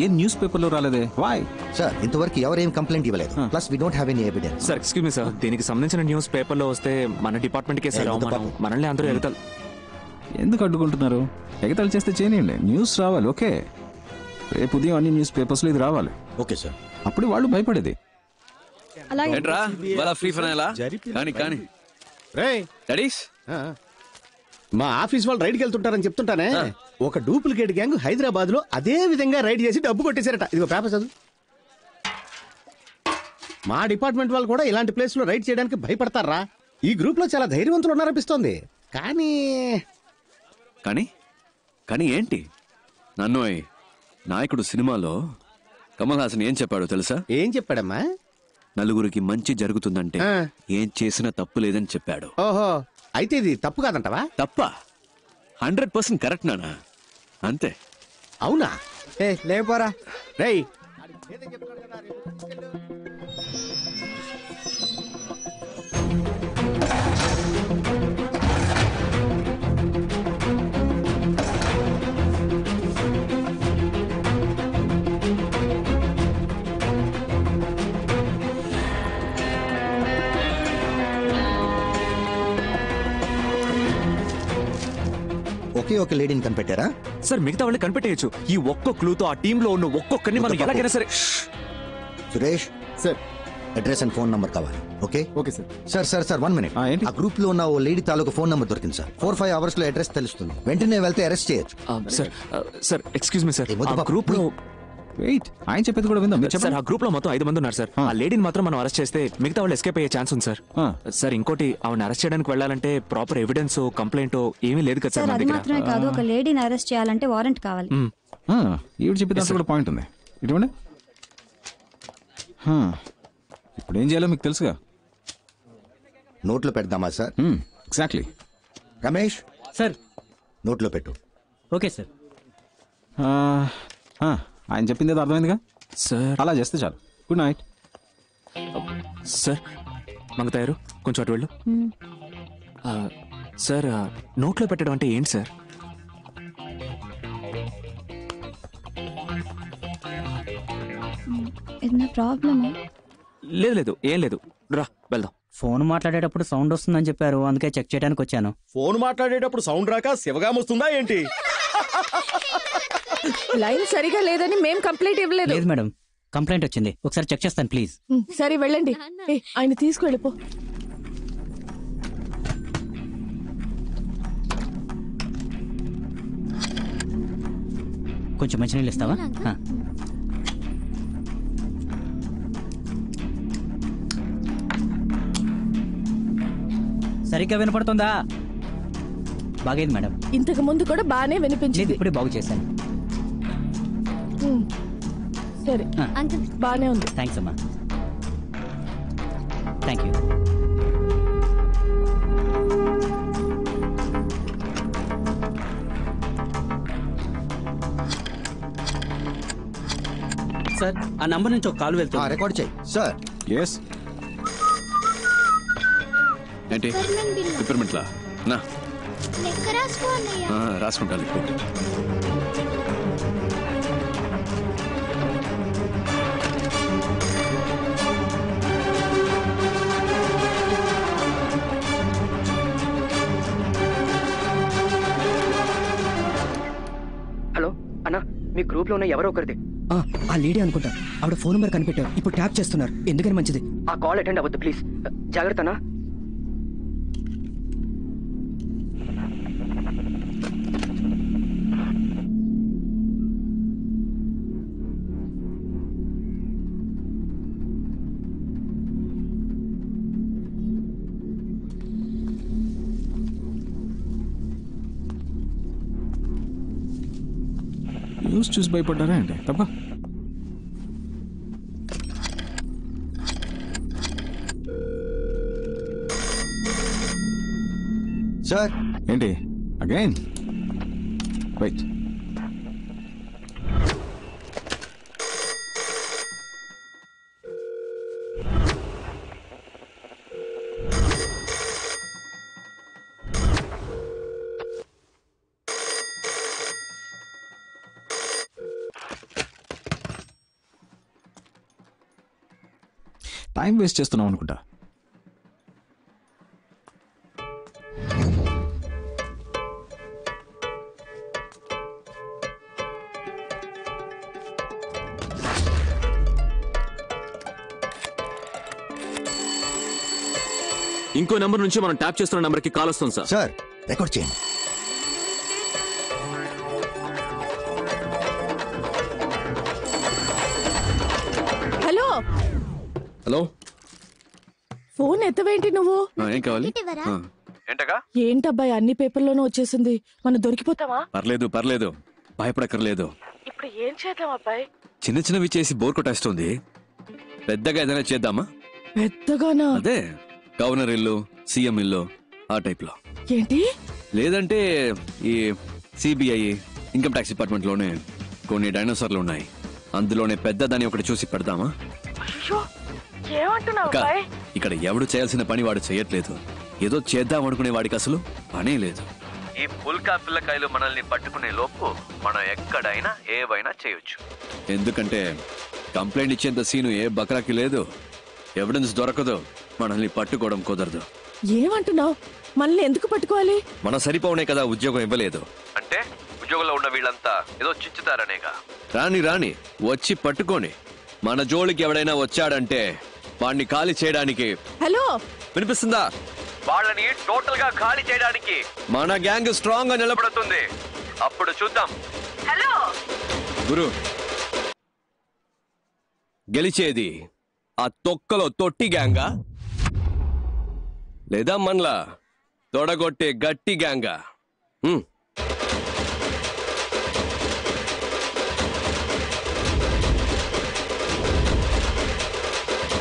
ఏ news పేపర్లో రాలేదే? Why sir ఇంతవరకు ఎవరేం కంప్లైంట్ ఇవ్వలేదు. Plus we don't have any evidence. Sir excuse me sir, దీనికి సంబంధించిన న్యూస్ పేపర్లో వస్తే మన డిపార్ట్మెంట్కే సార్ అవమానం. మనల్ని అందరూ ఎగతాలు ఎందుకు అడ్డుకుంటున్నారు? ఎగతాళి చేస్తే చేయనియండి, న్యూస్ రావాలి. ఓకే, రేపు ఉదయం అన్ని న్యూస్ పేపర్స్లో ఇది రావాలి. Okay sir. అప్పుడు వాళ్ళు భయపడేది. మా ఆఫీస్ వాళ్ళు రైడ్కి వెళ్తుంటారని చెప్తుంటానే. ఒక డూప్లికేట్ గ్యాంగ్ హైదరాబాద్ లో అదే విధంగా రైడ్ చేసి డబ్బు కొట్టేశారట. ఇదిగో పేపర్ చదువు. మా డిపార్ట్మెంట్ వాళ్ళు కూడా ఇలాంటి ప్లేస్ లో రైడ్ చేయడానికి భయపడతారా? ఈ గ్రూప్ లో చాలా ధైర్యవంతులు ఉన్నారనిపిస్తోంది. కానీ కానీ కానీ ఏంటి? నన్ను నాయకుడు సినిమాలో కమల్ హాసన్ ఏం చెప్పాడో తెలుసా? ఏం చెప్పాడమ్మా? నలుగురికి మంచి జరుగుతుందంటే ఏం చేసినా తప్పు లేదని చెప్పాడు. ఓహో, అయితే ఇది తప్పు కాదంటవా? తప్ప 100% కరెక్ట్ నానా, అంతే. అవునా? లేపోరా రేయ్, ఒకే ఒక లేడీని కనిపెట్టారా? సార్ మిగతా వాళ్ళని కనిపెట్టేయచ్చు. ఈ ఒక్క క్లూతో ఆ టీమ్ లో ఉన్న ఒక్కొక్కరిని మనం ఎలాగైనా సరే. Suresh sir, address and phone number కావాలి. Okay okay sir. Sir 1 minute. ఆ గ్రూప్ లో ఉన్న ఓ లేడీ తాలూకు ఫోన్ నంబర్ దొరికింది సార్. 4-5 అవర్స్ లో అడ్రస్ తెలుస్తుంది. వెంటనే వెళ్తే అరెస్ట్ చేయొచ్చు. Sir excuse me sir, group లో వెయిట్, ఆయన చెప్పేది కూడా విందాం. సార్ ఆ గ్రూప్ లో మొత్తం 5 మంది ఉన్నారు సార్. ఆ లేడీని మాత్రం మనం అరెస్ట్ చేస్తే మిగతా వాళ్ళు ఎస్కేప్ అయ్యే ఛాన్స్ ఉంది సార్. సార్ ఇంకోటి, ఆవిడ అరెస్ట్ చేయడానికి వెళ్ళాలంటే ప్రాపర్ ఎవిడెన్స్ కంప్లైంట్ ఏమీ లేదు కదా సార్. అది మాత్రమే కాదు, ఒక లేడీని అరెస్ట్ చేయాలంటే వారెంట్ కావాలి. ఈవిడ చెప్పే దాంట్లో కూడా పాయింట్ ఉంది. ఇటువంటి ఇప్పుడు ఏం చేయాలో మీకు తెలుసుగా. నోట్లో పెడదామా సార్? ఎగ్జాక్ట్లీ. రమేష్ సార్, నోట్లో పెట్టు. Okay sir. ఆయన చెప్పింది ఏదో అర్థమైందిగా సార్. అలా చేస్తే చాలు. Good night sir. మంగతాయారు కొంచెం అటు వెళ్ళు. సార్ నోట్లో పెట్టడం అంటే ఏంటి సార్? ఏదైనా ప్రాబ్లమా? లేదు ఏం లేదు, రా వెళ్దాం. ఫోన్ మాట్లాడేటప్పుడు సౌండ్ వస్తుందని చెప్పారు, అందుకే చెక్ చేయడానికి వచ్చాను. ఫోన్ మాట్లాడేటప్పుడు సౌండ్ రాక శివగా వస్తుందా ఏంటి? లైన్ సరిగా లేదని మేం కంప్లైంట్ ఇవ్వలేదు. లేదు మేడం, కంప్లైంట్ వచ్చింది, ఒకసారి చెక్ చేస్తాను ప్లీజ్. సరే వెళ్ళండి. ఆయన తీసుకువెళ్ళిపో. కొంచెం మంచినీళ్ళు ఇస్తావా? సరిగ్గా వినపడుతుందా? బాగైంది మేడం. ఇంతకు ముందు కూడా బానే వినిపించింది. ఇప్పుడే బాగు చేశాను. సరే బానే ఉంది. థ్యాంక్స్ అమ్మా. Thank you. సార్, ఆ నంబర్ నుంచి ఒక కాల్ వెళ్తుంది. రికార్డ్ చేయి సార్. ఎస్. ఏంటి పిప్పర్మెంట్లా? నా రాసుకుంటాను ఇప్పుడు. హలో అన్నా, మీ గ్రూప్ లో ఉన్న ఎవరో ఒకరిది. ఆ లేడీ అనుకుంటా, ఆవిడ ఫోన్ నెంబర్ కనిపెట్టారు, ఇప్పుడు ట్యాప్ చేస్తున్నారు. ఎందుకని మంచిది. ఆ కాల్ అటెండ్ అవ్వద్దు ప్లీజ్. జాగ్రత్తనా. న్యూస్ చూసి భయపడ్డారా అండి? తప్ప సార్. ఏంటి అగైన్? వెయిట్. టైం వేస్ట్ చేస్తున్నావు అనుకుంటా. ఇంకో నెంబర్ నుంచి మనం ట్యాప్ చేస్తున్న నెంబర్ కి కాల్ వస్తుంది సార్. సార్ రికార్డ్ చేయండి. హలో హలో, ఫోన్ ఎత్తవేంటి నువ్వు? ఏం కావాలి? ఏంటబ్బాయి అన్ని పేపర్లోనూ వచ్చేసింది, మనం దొరికిపోతావా? పర్లేదు పర్లేదు, భయపడక్కర్లేదు. ఇప్పుడు ఏం చేద్దాం అబ్బాయి? చిన్న చిన్నవి చేసి బోర్ కొట్టేస్తుంది. పెద్దగా ఏదైనా చేద్దామా? పెద్దగానా? అదే గవర్నర్ ఇల్లు, సీఎం ఇల్లు, ఆ టైప్ లో. ఏంటి? లేదంటే ఈ సిబిఐ, ఇన్కమ్ ట్యాక్స్ డిపార్ట్మెంట్ లోనే కొన్ని డైనోసార్లు ఉన్నాయి. అందులోనే పెద్దదాన్ని ఒకటి చూసి పెడదామా? ఏమంటున్నావు అక్క, ఇక్కడ ఎవడు చేయాల్సిన పని వాడు చేయట్లేదు. ఏదో చేద్దాం అనుకునే వాడికి అసలు పనే లేదు. ఈ పుల్కా పిల్లకాయలు మనల్ని పట్టుకునే లోపు మనం ఎక్కడైనా ఏవైనా చేయొచ్చు. ఎందుకంటే కంప్లైంట్ ఇచ్చేంత సీను ఏ బక్రాకి లేదు. ఎవిడెన్స్ దొరకదు, మనల్ని పట్టుకోవడం కుదరదు. ఏమంటున్నావు? మనల్ని ఎందుకు పట్టుకోవాలి? మన సరిపోనే కదా ఉద్యోగం ఇవ్వలేదు అంటే ఉద్యోగంలో ఉన్న వీళ్ళంతా ఏదో చించుతారనేగా. రాని రాని వచ్చి పట్టుకోని. మన జోలికి ఎవడైనా వచ్చాడంటే వాడిని ఖాళీ చేయడానికి. హలో, వినిపిస్తుందా? వాళ్ళని టోటల్ గా ఖాళీ చేయడానికి మన గ్యాంగ్ స్ట్రాంగ్ గా నిలబడుతుంది. అప్పుడు చూద్దాం. హలో గురు, గెలిచేది ఆ తొక్కలో తొట్టి గ్యాంగా లేదా మనలా తొడగొట్టే గట్టి గ్యాంగా?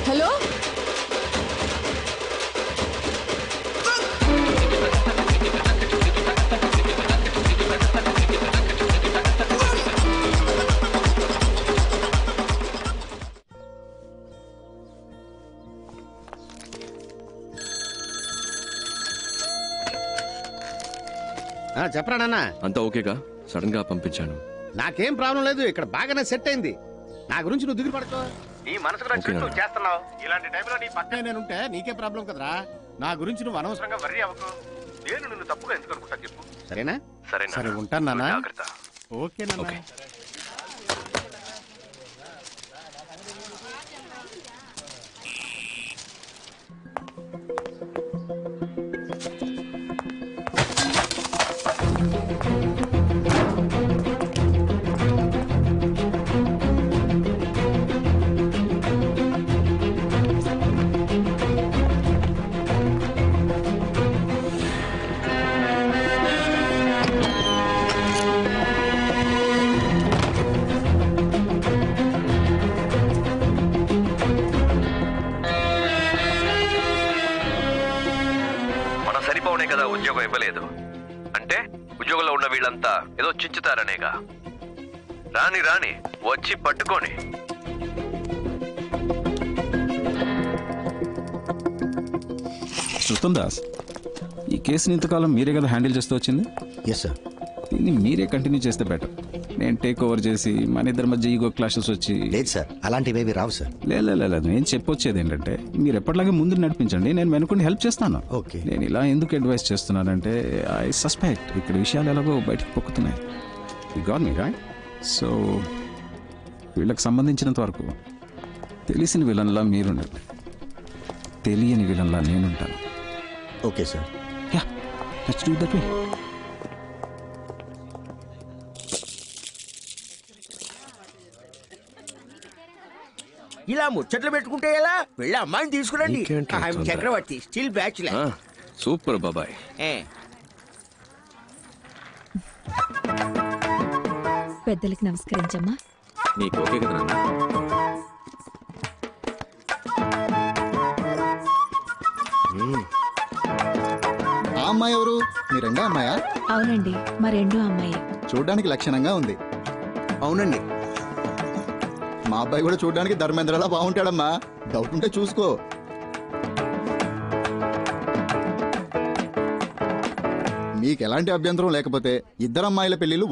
హలో, చెప్పరా నాన్న? అంతా ఓకేగా? సడన్ గా పంపించాను. నాకేం ప్రాబ్లం లేదు, ఇక్కడ బాగానే సెట్ అయింది. నా గురించి నువ్వు దిగులు పడుకో. నీ మనసుకు నచ్చినట్టు నువ్వు చేస్తున్నావు. ఇలాంటి టైంలో నీ పక్కనే నేనుంటే నీకే ప్రాబ్లం కదరా. నా గురించి నువ్వు అనవసరంగా వర్రీ అవ్వకు. నేను నిన్ను తప్పుగా ఎందుకు అనుకుంటా చెప్పు. సరేనా? సరే ఉంటాను నాన్న. ఓకే నాన్న. కదా ఉద్యోగం ఇవ్వలేదు అంటే ఉద్యోగంలో ఉన్న వీళ్ళంతా ఏదో చించుతారనేగా. రాని రాని వచ్చి పట్టుకోని. దాస్, ఈ కేసుని ఇంతకాలం మీరే కదా హ్యాండిల్ చేస్తూ వచ్చింది? Yes sir. దీన్ని మీరే కంటిన్యూ చేస్తే బెటర్. నేను టేక్ ఓవర్ చేసి మన ఇద్దరి మధ్య ఈగో క్లాషెస్ వచ్చి. లేదు సార్, అలాంటివేవి రావు సార్. లేదు, నేను చెప్పొచ్చేది ఏంటంటే మీరు ఎప్పటిలాగే ముందు నడిపించండి, నేను వెనుకొని హెల్ప్ చేస్తాను. ఓకే. నేను ఇలా ఎందుకు అడ్వైస్ చేస్తున్నానంటే ఐ సస్పెక్ట్ ఇక్కడ విషయాలు ఎలాగో బయటకు పొక్కుతున్నాయి. You got me right? So వీళ్ళకి సంబంధించినంత వరకు తెలిసిన విలన్లా మీరుండండి, తెలియని విలన్లా నేనుంటాను. Okay sir. Yeah, let's do that way. ఇలా ముచ్చట్లు పెట్టుకుంటే ఎలా? వెళ్ళి అమ్మాయిని తీసుకురండి. చక్రవర్తి స్టిల్ బ్యాచులర్. సూపర్ బాబాయ్. పెద్దలకి నమస్కరించమ్మా. నీకు ఓకే కదా నాన్న? ఆ అమ్మాయి ఎవరు? మీ రెండో అమ్మాయా? అవునండి, మా రెండో అమ్మాయి. చూడడానికి లక్షణంగా ఉంది. అవునండి. మా అబ్బాయి కూడా చూడడానికి ధర్మేంద్రలా బాగుంటాడమ్మా. డౌట్ ఉంటే చూసుకో. మీకు ఎలాంటి అభ్యంతరం లేకపోతే ఇద్దరు అమ్మాయిల పెళ్లిళ్ళు